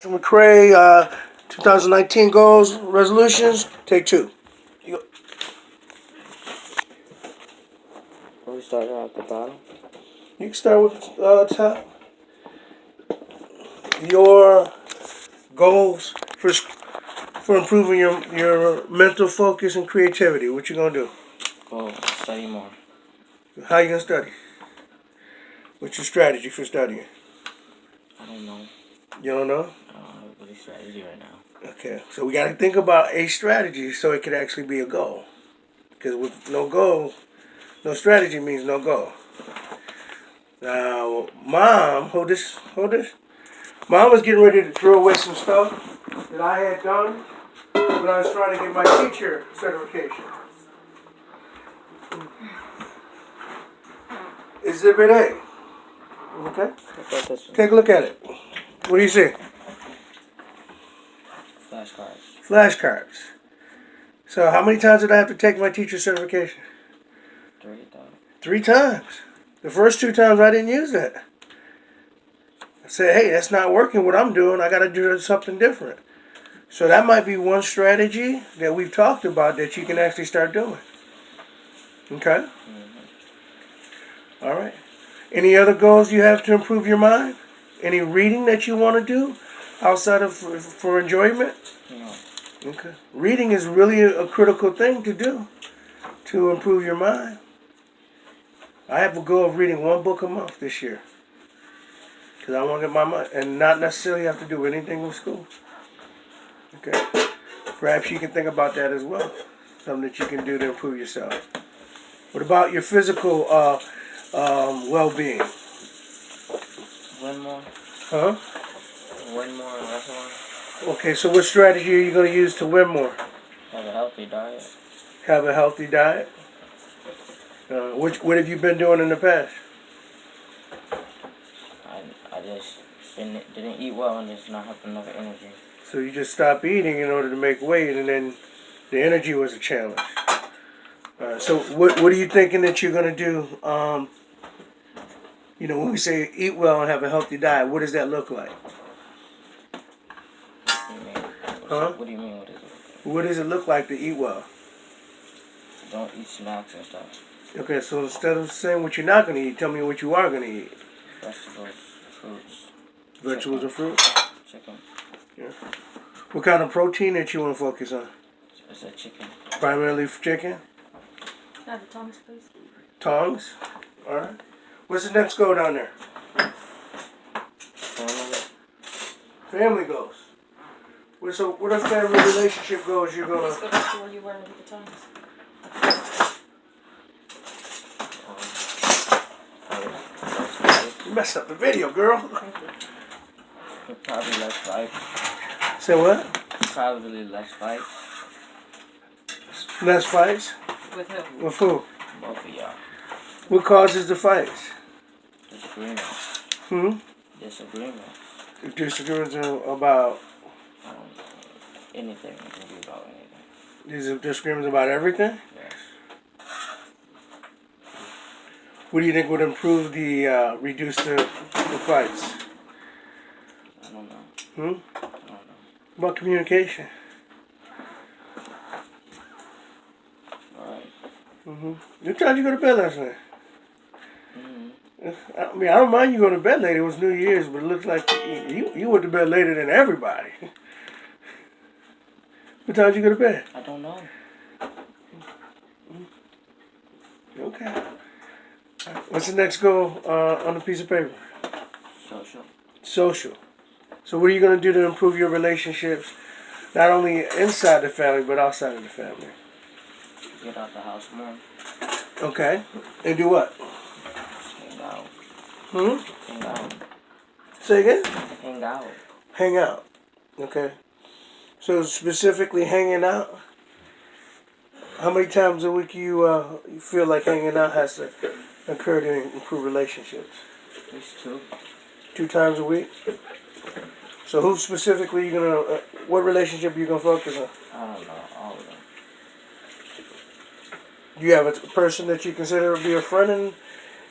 McCray, 2019 goals, resolutions, take two. You, We start at the bottom. you can start with top. Your goals for improving your mental focus and creativity. What you gonna do? Go study more. How you gonna study? What's your strategy for studying? I don't know. You don't know? I don't have a good strategy right now. Okay, so we got to think about a strategy so it could actually be a goal. Because with no goal, no strategy means no goal. Now, Mom, hold this. Mom was getting ready to throw away some stuff that I had done when I was trying to get my teacher certification. Exhibit A. Okay? Take a look at it. What do you see? Flashcards. Flashcards. So how many times did I have to take my teacher certification? 3 times. 3 times. The first 2 times I didn't use that. I said, hey, that's not working what I'm doing. I got to do something different. So that might be one strategy that we've talked about that you can actually start doing. Okay? Mm-hmm. All right. Any other goals you have to improve your mind? Any reading that you want to do outside of for enjoyment? No. Okay. Reading is really a critical thing to do to improve your mind. I have a goal of reading 1 book a month this year. Because I want to get my mind, and not necessarily have to do anything with school. Okay. Perhaps you can think about that as well. Something that you can do to improve yourself. What about your physical well-being? One more. Huh? One more and less one. Okay, so what strategy are you going to use to win more? Have a healthy diet. Have a healthy diet? What have you been doing in the past? I just didn't eat well and just not have enough energy. So you just stopped eating in order to make weight, and then the energy was a challenge. So what are you thinking that you're going to do? When we say eat well and have a healthy diet, what does that look like? What do you mean? Huh? What do you mean? What does it look like to eat well? Don't eat snacks and stuff. Okay, so instead of saying what you're not going to eat, tell me what you are going to eat. Vegetables, fruits. Vegetables and fruits? Chicken. Yeah. What kind of protein that you want to focus on? It's a chicken. Primarily chicken? Have the tongs, please. Tongs? Alright. What's the next goal down there? Family goals. So what are family relationship goals you're going Let's go back to where you were with the tongs. You messed up the video, girl. Probably less fights. Say what? Probably less fights. Less fights? With who? With who? Both of y'all. What causes the fights? Disagreements. Disagreements. Disagreements about? Anything. It can be about anything. These are disagreements about everything? Yes. What do you think would improve the, reduce the fights? I don't know. Hmm? I don't know. About communication? Alright. What time did you go to bed last night? Mm-hmm. I mean, I don't mind you going to bed late. It was New Year's, but it looks like you went to bed later than everybody. What time did you go to bed? I don't know. Okay. What's the next goal on the piece of paper? Social. So what are you going to do to improve your relationships, not only inside the family, but outside of the family? Get out the house more. Okay. And do what? Hang out. Hmm? Hang out. Say again? Hang out. Hang out. Okay. So specifically hanging out? How many times a week you feel like hanging out has to occur to improve relationships? At least 2. 2 times a week? So who specifically you gonna? What relationship you gonna focus on? I don't know. All of them. Do you have a person that you consider to be a friend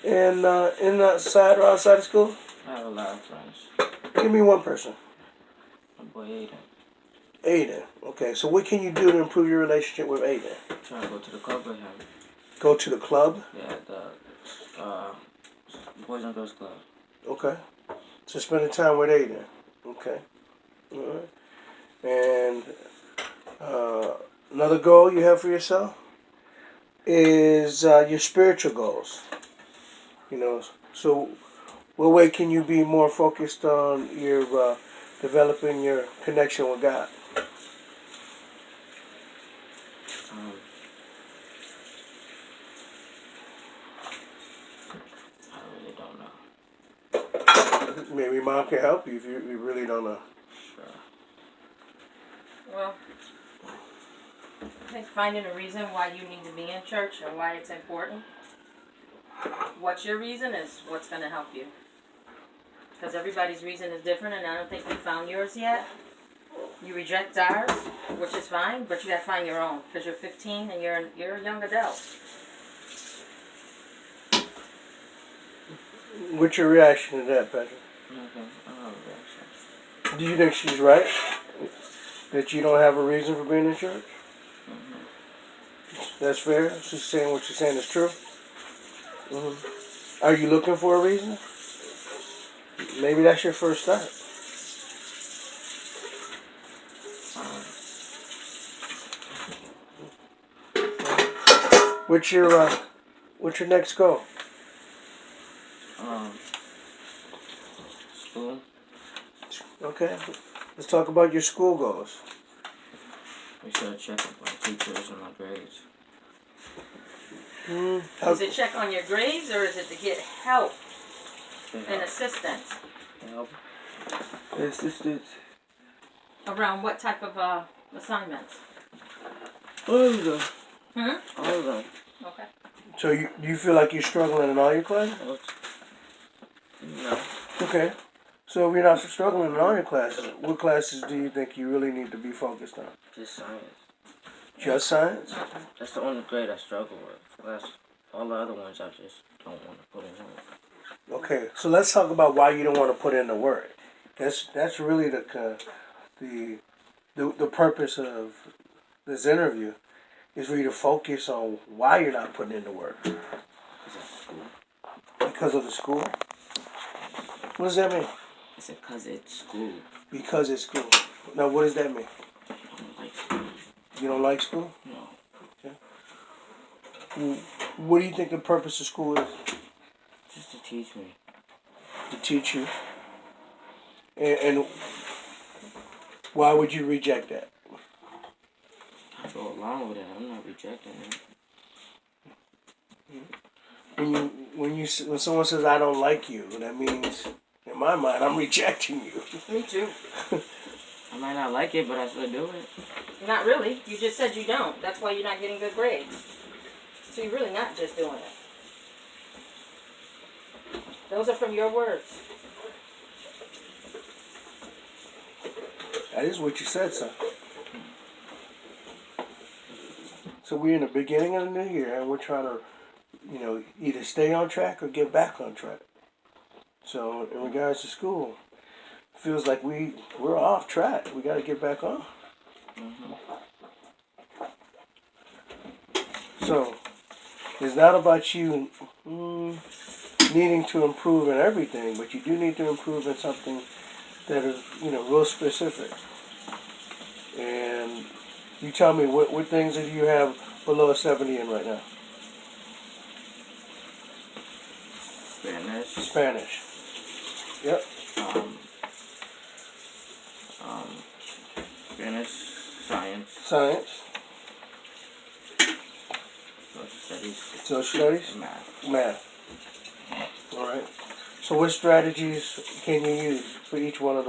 in outside or outside of school? I have a lot of friends. Give me one person. My boy Aiden. Aiden. Okay, so what can you do to improve your relationship with Aiden? Trying to go to the club with him. Go to the club? Yeah, the Boys and Girls Club. Okay. So spending time with Aiden. Okay. Alright. And another goal you have for yourself is your spiritual goals. You know, so what way can you be more focused on your developing your connection with God? Um, I really don't know. Maybe mom can help you if you really don't know. Sure. Well, I think finding a reason why you need to be in church or why it's important. What's your reason is what's going to help you. Because everybody's reason is different, and I don't think you found yours yet. You reject ours, which is fine, but you got to find your own. Because you're 15 and you're a young adult. What's your reaction to that, Patrick? Okay, I don't have a reaction. Do you think she's right? That you don't have a reason for being in church? That's fair? She's saying what she's saying is true? Are you looking for a reason? Maybe that's your first step. What's your next goal? School. Okay. Let's talk about your school goals. We should check up on teachers and my grades. Is it check on your grades or is it to get help and assistance? Help. Assistance. Around what type of assignments? All of them. Hmm? All of them. Okay. So you feel like you're struggling in all your classes? No. Okay. So if you're not struggling in all your classes, what classes do you think you really need to be focused on? Just science. Just science? That's the only grade I struggle with. All the other ones I just don't want to put in work. Okay, so let's talk about why you don't want to put in the work. That's really the purpose of this interview is for you to focus on why you're not putting in the work. Because of the school? What does that mean? I said because it's school. Because it's school. Now, what does that mean? I don't like school. You don't like school? No. Okay. What do you think the purpose of school is? Just to teach me. To teach you. And why would you reject that? I go along with it. I'm not rejecting it. When someone says I don't like you, that means in my mind I'm rejecting you. Me too. I might not like it, but I still do it. Not really. You just said you don't. That's why you're not getting good grades. So you're really not just doing it. Those are from your words. That is what you said, son. So we're in the beginning of the new year, and we're trying to, either stay on track or get back on track. So in regards to school, it feels like we're off track. We got to get back on. So it's not about you needing to improve in everything, but you do need to improve in something that is, real specific. And you tell me what things do you have below a 70 in right now? Spanish. Yep. Spanish, science, social studies, math. All right. So what strategies can you use for each one of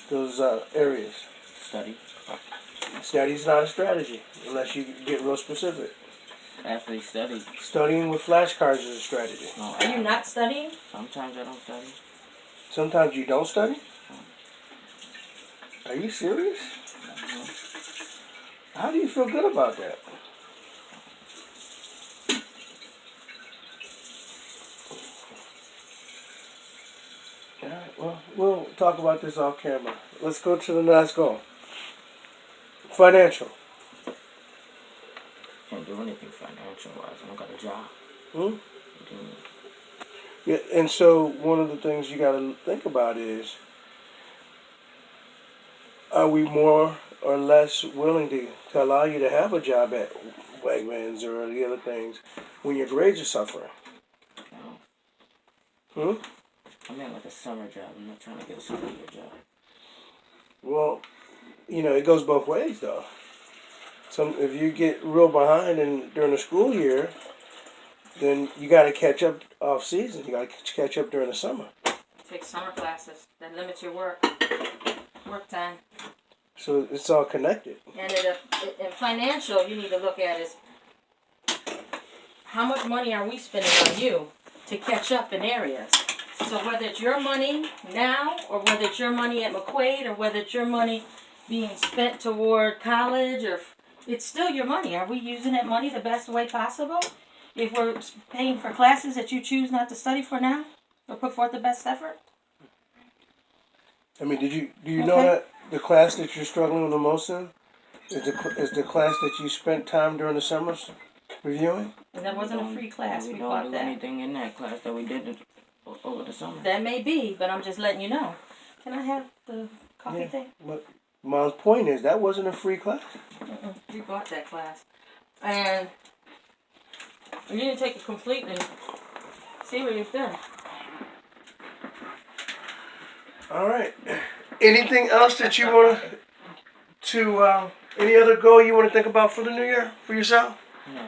those areas? Study's not a strategy unless you get real specific. Actually study. Studying with flashcards is a strategy. No, Are you not studying? Sometimes I don't study. Sometimes you don't study? Are you serious? How do you feel good about that? All right, well, talk about this off camera. Let's go to the last goal. Financial. Can't do anything financial wise. I don't got a job. Hmm? Yeah, and so one of the things you got to think about is, are we more or less willing to allow you to have a job at Wegmans or the other things when your grades are suffering? No. Hmm? I meant like a summer job. I'm not trying to get a school year job. Well, it goes both ways though. If you get real behind during the school year, then you got to catch up off season. You got to catch up during the summer. Take summer classes that limit your work time. So it's all connected. And in financial, you need to look at is how much money are we spending on you to catch up in areas. So whether it's your money now, or whether it's your money at McQuaid, or whether it's your money being spent toward college, or it's still your money. Are we using that money the best way possible? If we're paying for classes that you choose not to study for now, or put forth the best effort? I mean, do you know that the class that you're struggling the most in is the class that you spent time during the summers reviewing? And that wasn't a free class. We We don't bought do that. anything in that class that we did over the summer. That may be, but I'm just letting you know. Can I have the coffee thing? But my point is that wasn't a free class. We bought that class. And you need to take it completely. See what you've done. All right. Anything else that you want to any other goal you want to think about for the new year for yourself? No.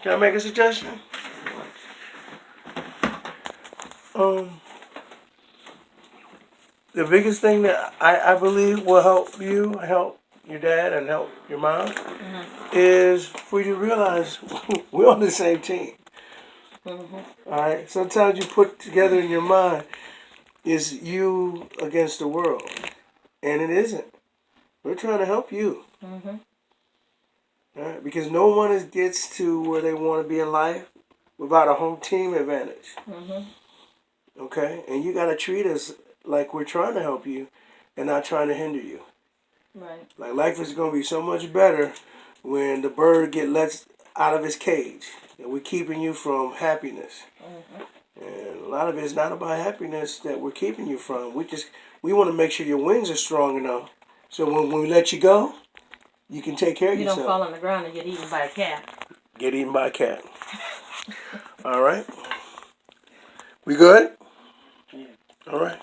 Can I make a suggestion? The biggest thing that I believe will help you, help your dad, and help your mom is for you to realize we're on the same team. All right. Sometimes you put together in your mind is you against the world, and it isn't. We're trying to help you. All right, because no one gets to where they want to be in life without a home team advantage. Okay, and you got to treat us like we're trying to help you and not trying to hinder you. Right. Like life is going to be so much better when the bird get let out of his cage, and we're keeping you from happiness. And a lot of it is not about happiness that we're keeping you from. We want to make sure your wings are strong enough so when we let you go, you can take care of yourself. You don't fall on the ground and get eaten by a cat. Get eaten by a cat. All right. We good? Yeah. All right.